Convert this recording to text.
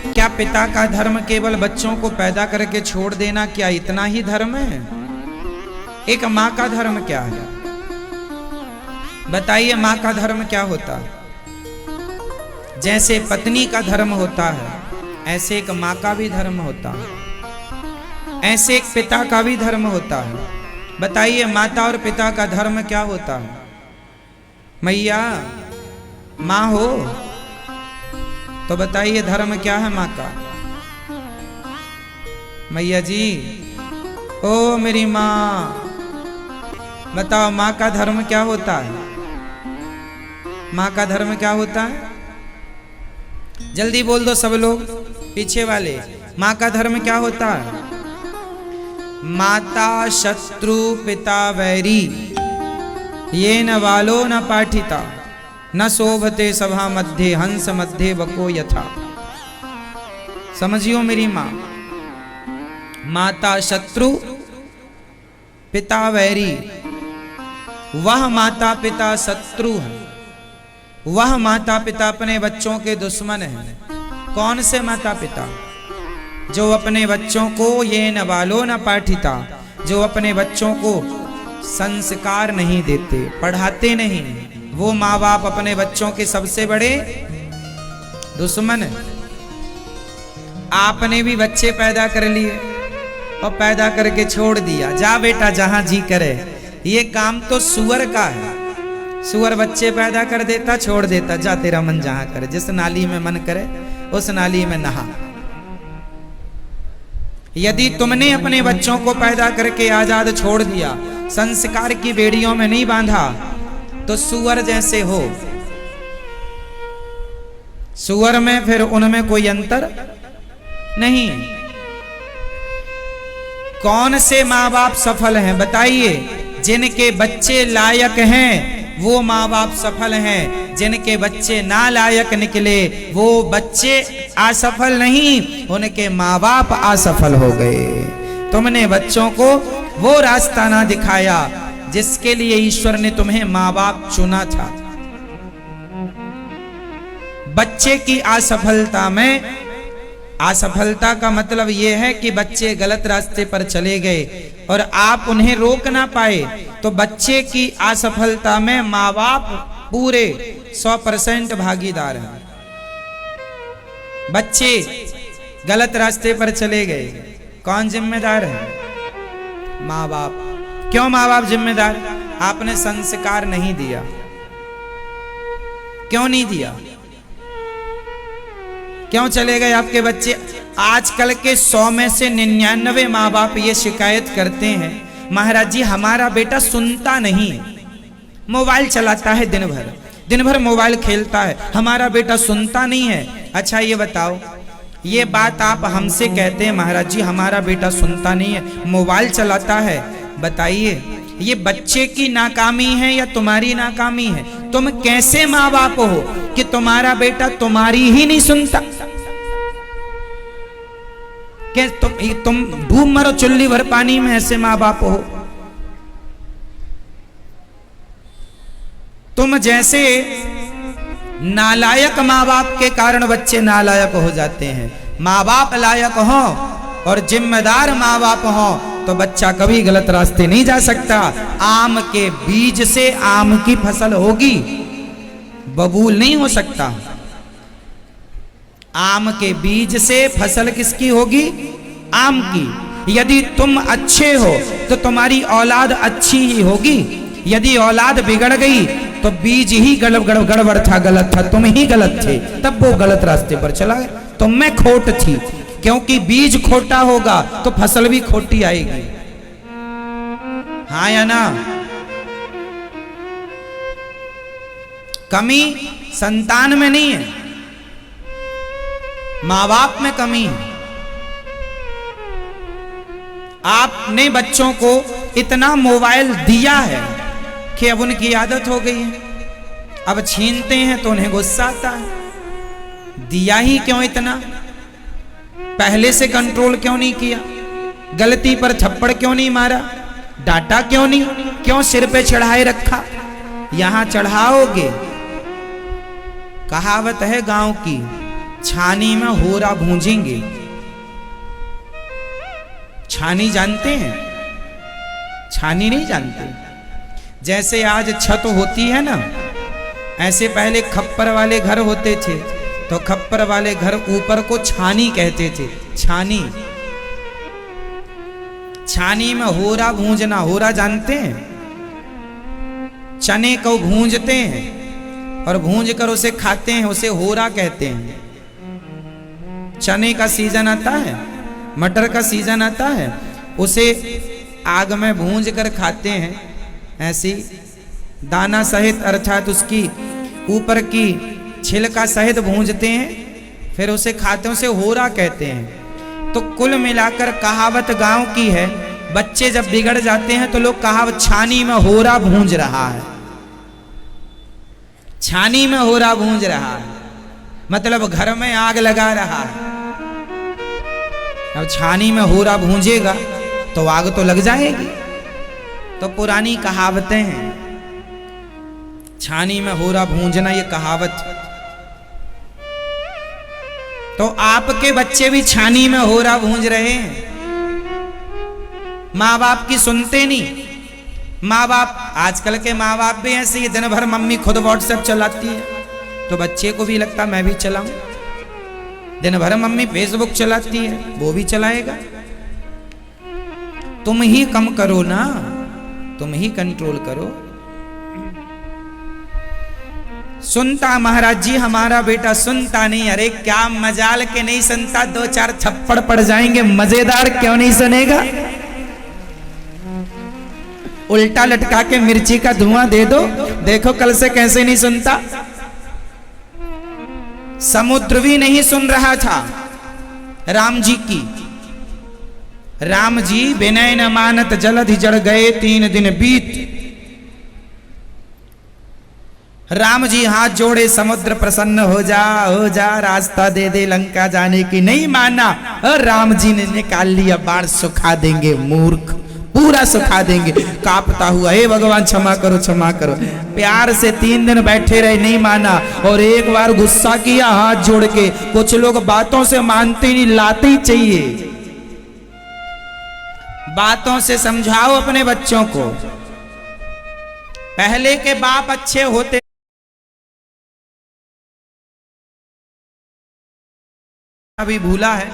क्या पिता का धर्म केवल बच्चों को पैदा करके छोड़ देना, क्या इतना ही धर्म है? एक माँ का धर्म क्या है? बताइए, माँ का धर्म क्या होता है? जैसे पत्नी का धर्म होता है, ऐसे एक माँ का भी धर्म होता है, ऐसे एक पिता का भी धर्म होता है। बताइए, माता और पिता का धर्म क्या होता है? मैया माँ हो तो बताइए धर्म क्या है माँ का? मैया जी, ओ मेरी माँ, बताओ माँ का धर्म क्या होता है? माँ का धर्म क्या होता है? जल्दी बोल दो सब लोग, पीछे वाले। माँ का धर्म क्या होता है? माता शत्रु पिता वैरी, ये न वालो न पाठिता, न शोभते सभा मध्य हंस मध्य बको यथा। समझियो मेरी माँ, माता शत्रु पिता वैरी, वह माता पिता शत्रु है, वह माता पिता अपने बच्चों के दुश्मन हैं। कौन से माता पिता? जो अपने बच्चों को ये न बालो न पाठिता, जो अपने बच्चों को संस्कार नहीं देते, पढ़ाते नहीं, वो माँ बाप अपने बच्चों के सबसे बड़े दुश्मन हैं। आपने भी बच्चे पैदा कर लिए और पैदा करके छोड़ दिया, जा बेटा जहां जी करे। ये काम तो सुअर का है। सुअर बच्चे पैदा कर देता, छोड़ देता, जा तेरा मन जहां करे, जिस नाली में मन करे उस नाली में नहा। यदि तुमने अपने बच्चों को पैदा करके आजाद छोड़ दिया, संस्कार की बेड़ियों में नहीं बांधा, तो सुअर जैसे हो। सुअर में फिर उनमें कोई अंतर नहीं। कौन से माँ बाप सफल हैं? बताइए। जिनके बच्चे लायक हैं वो माँ बाप सफल हैं, जिनके बच्चे नालायक निकले वो बच्चे असफल नहीं, उनके माँ बाप असफल हो गए। तुमने बच्चों को वो रास्ता ना दिखाया जिसके लिए ईश्वर ने तुम्हें माँ बाप चुना था। बच्चे की असफलता में, असफलता का मतलब यह है कि बच्चे गलत रास्ते पर चले गए और आप उन्हें रोक ना पाए, तो बच्चे की असफलता में माँ बाप पूरे 100% भागीदार हैं। बच्चे गलत रास्ते पर चले गए, कौन जिम्मेदार है? माँ बाप। क्यों माँ बाप जिम्मेदार? आपने संस्कार नहीं दिया। क्यों नहीं दिया? क्यों चले गए आपके बच्चे? आजकल के 100 में से 99 माँ बाप ये शिकायत करते हैं, महाराज जी हमारा बेटा सुनता नहीं, मोबाइल चलाता है दिन भर मोबाइल खेलता है, हमारा बेटा सुनता नहीं है। अच्छा ये बताओ, ये बात आप हमसे कहते हैं महाराज जी हमारा बेटा सुनता नहीं है, मोबाइल चलाता है। बताइए ये बच्चे की नाकामी है या तुम्हारी नाकामी है? तुम कैसे माँ बाप हो कि तुम्हारा बेटा तुम्हारी ही नहीं सुनता? कि तुम डूब मरो चुल्ली भर पानी में, ऐसे माँ बाप हो? तुम जैसे नालायक माँ बाप के कारण बच्चे नालायक हो जाते हैं। माँ बाप लायक हो और जिम्मेदार माँ बाप हो तो बच्चा कभी गलत रास्ते नहीं जा सकता। आम के बीज से आम की फसल होगी, बबूल नहीं हो सकता। आम के बीज से फसल किसकी होगी? आम की। यदि तुम अच्छे हो तो तुम्हारी औलाद अच्छी ही होगी। यदि औलाद बिगड़ गई तो बीज ही गड़बड़ था, गलत था, तुम ही गलत थे, तब वो गलत रास्ते पर चला गया। तुम में खोट थी, क्योंकि बीज खोटा होगा तो फसल भी खोटी आएगी। हाँ या ना? कमी संतान में नहीं है, माँ बाप में कमी है। आपने बच्चों को इतना मोबाइल दिया है कि अब उनकी आदत हो गई है, अब छीनते हैं तो उन्हें गुस्सा आता है। दिया ही क्यों इतना? पहले से कंट्रोल क्यों नहीं किया? गलती पर थप्पड़ क्यों नहीं मारा? डांटा क्यों नहीं? क्यों सिर पे चढ़ाए रखा? यहां चढ़ाओगे। कहावत है गांव की, छानी में होरा भूंजेंगे। छानी जानते हैं? छानी नहीं जानते? जैसे आज छत होती है ना, ऐसे पहले खप्पर वाले घर होते थे, तो खप्पर वाले घर ऊपर को छानी कहते थे। छानी, छानी में होरा भूंजना। होरा जानते हैं? चने को भूंजते हैं और भूंज कर उसे खाते हैं, उसे होरा कहते हैं। चने का सीजन आता है, मटर का सीजन आता है, उसे आग में भूंज कर खाते हैं, ऐसी दाना सहित, अर्थात उसकी ऊपर की छिलका सहित भूंजते हैं, फिर उसे खाते हैं, उसे होरा कहते हैं। तो कुल मिलाकर कहावत गांव की है, बच्चे जब बिगड़ जाते हैं तो लोग कहावत छानी में होरा भूंज रहा है, छानी में होरा भूंज रहा है, मतलब घर में आग लगा रहा है। अब छानी में होरा भूंजेगा तो आग तो लग जाएगी। तो पुरानी कहावतें हैं, छानी में होरा भूंजना, ये कहावत। तो आपके बच्चे भी छानी में होरा भूंज रहे हैं, माँ बाप की सुनते नहीं। माँ बाप, आजकल के माँ बाप भी ऐसे ही, दिन भर मम्मी खुद व्हाट्सएप चलाती है तो बच्चे को भी लगता मैं भी चलाऊं। दिन भर मम्मी फेसबुक चलाती है, वो भी चलाएगा। तुम ही कम करो ना, तुम ही कंट्रोल करो। सुनता महाराज जी, हमारा बेटा सुनता नहीं। अरे क्या मजाल के नहीं सुनता, दो चार थप्पड़ पड़ जाएंगे, मजेदार क्यों नहीं सुनेगा? उल्टा लटका के मिर्ची का धुआं दे दो, देखो कल से कैसे नहीं सुनता। समुद्र भी नहीं सुन रहा था राम जी की। राम जी विनय न मानत जलधि जड़ गए, 3 दिन बीत। राम जी हाथ जोड़े, समुद्र प्रसन्न हो जा, रास्ता दे दे लंका जाने की। नहीं माना, और राम जी ने निकाल लिया बाण, सुखा देंगे मूर्ख, पूरा सुखा देंगे। कांपता हुआ, हे भगवान क्षमा करो क्षमा करो। प्यार से 3 दिन बैठे रहे, नहीं माना, और एक बार गुस्सा किया हाथ जोड़ के। कुछ लोग बातों से मानते नहीं, लाते ही चाहिए। बातों से समझाओ अपने बच्चों को। पहले के बाप अच्छे होते, अभी भूला है।